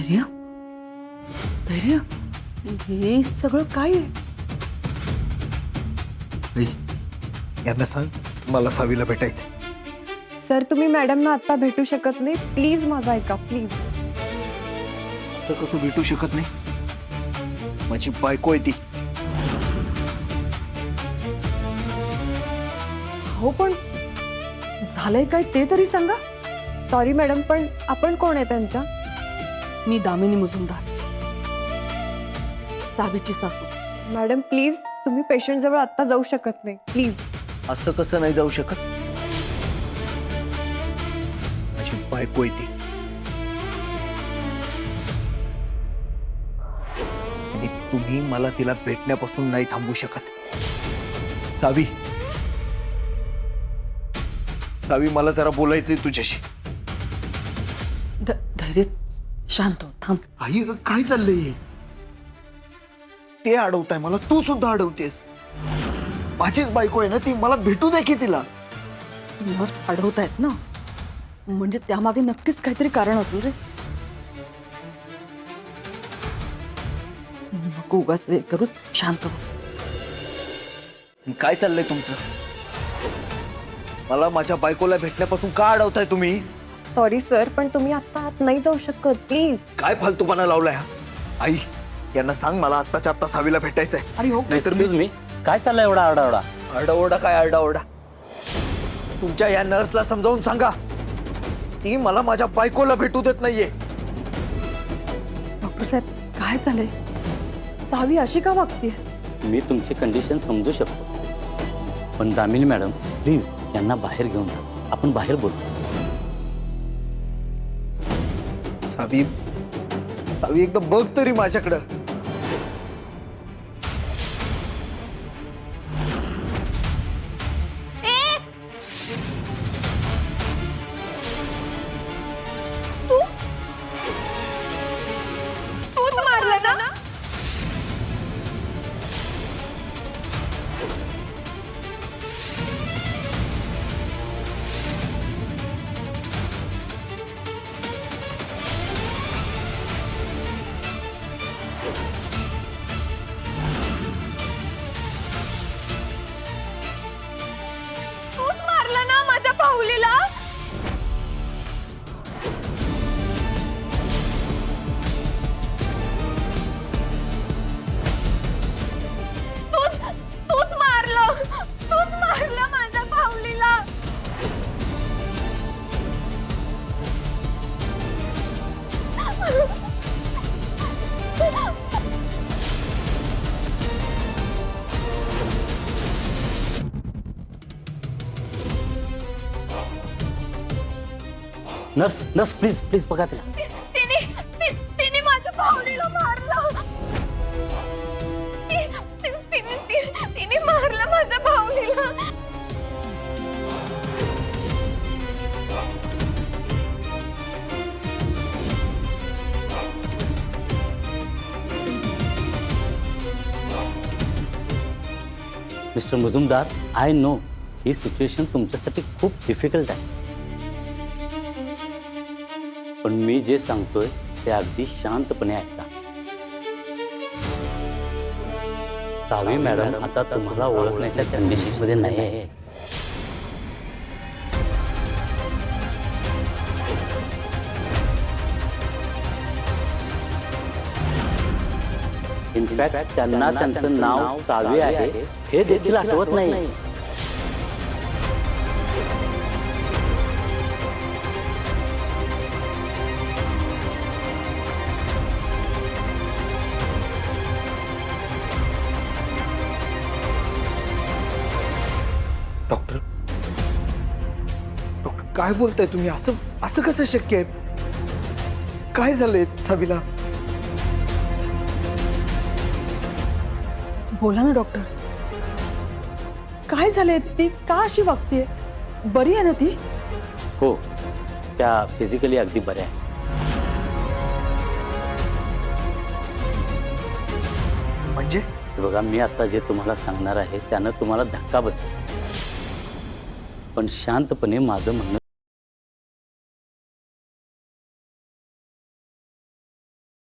धैर्य धैर्य हे सगळं काय आहे? आई, यांना सांग मला सावीला भेटायचं. सर तुम्ही मॅडमना आता भेटू शकत नाही, प्लीज माझं ऐका प्लीज. असं कसं भेटू शकत नाही? माझी बायको आहे ती. हो पण झालंय काय ते तरी सांगा. सॉरी मॅडम, पण आपण कोण आहे त्यांच्या? मी दामिनी मुजुमदार, सावीची सासू. मॅडम प्लीज तुम्ही पेशंट जवळ आता जाऊ शकत नाही, प्लीज. असं कसं नाही जाऊ शकत? माझी बायको आहे ती. आणि तुम्ही मला तिला भेटण्यापासून नाही थांबवू शकत. सावी, सावी मला जरा बोलायचंय तुझ्याशी. धैर्य शांत हो, थांब. आई काय चाललंय? ते अडवताय मला, तू सुद्धा अडवतेस. माझीच बायको आहे ना ती, मला भेटू दे की तिला. नर्स अडवतायत ना, म्हणजे त्यामागे नक्कीच काहीतरी कारण असेल रे. नको उगाच हे करूस, शांत बस. काय चाललंय तुमचं? मला माझ्या बायकोला भेटण्यापासून का अडवताय तुम्ही? सॉरी सर, पण तुम्ही आता आत नाही जाऊ शकत, प्लीज. काय फालतूपणा लावलाय हा? आई, यांना सांग मला आत्ताच्या आत्ता सावीला भेटायचंय. अरे हो, नाहीतर मी काय चाललंय एवढा आरडाओरडा? आरडाओरडा काय आरडाओरडा? तुमच्या या नर्सला समजावून सांगा, ती मला माझ्या बायकोला भेटू देत नाहीये. डॉक्टर साहेब काय झालंय? सावी अशी का वागते? मी तुमची कंडिशन समजू शकतो, पण दामिनी मॅडम प्लीज यांना बाहेर घेऊन जा, आपण बाहेर बोलू. सावी, सावी एकदा बघ तरी माझ्याकडं. तूच मारलं ना? तूच मारलं ना माझ्या पाहुलीला? तूच मारलं माझ्या पाहुलीला. नर्स नर्स प्लीज प्लीज बघा तिला. तिने माझ्या पाहुलीला मारलं. तिने मारलं माझ्या पाहुलीला. मिस्टर मुजुमदार, आय नो ही सिच्युएशन तुमच्यासाठी खूप डिफिकल्ट आहे, पण मी जे सांगतोय ते अगदी शांतपणे ऐका. सावी मॅडम आता तुम्हाला ओळखण्याच्या कंडिशन मध्ये नाही आहे. इनफॅक्ट त्यांना त्यांचं नाव सावी आहे हे देखील आठवत नाही. डॉक्टर, डॉक्टर काय बोलताय तुम्ही? असं असं कसं शक्य आहे? काय झालंय सावीला? बोला ना डॉक्टर, काय झालंय? ती का अशी वागते? बरी आहे ना ती? हो, त्या फिजिकली अगदी बऱ्या आहे. म्हणजे बघा, मी आता जे तुम्हाला सांगणार आहे त्यानं तुम्हाला धक्का बसेल, पण शांतपणे माझं म्हणणं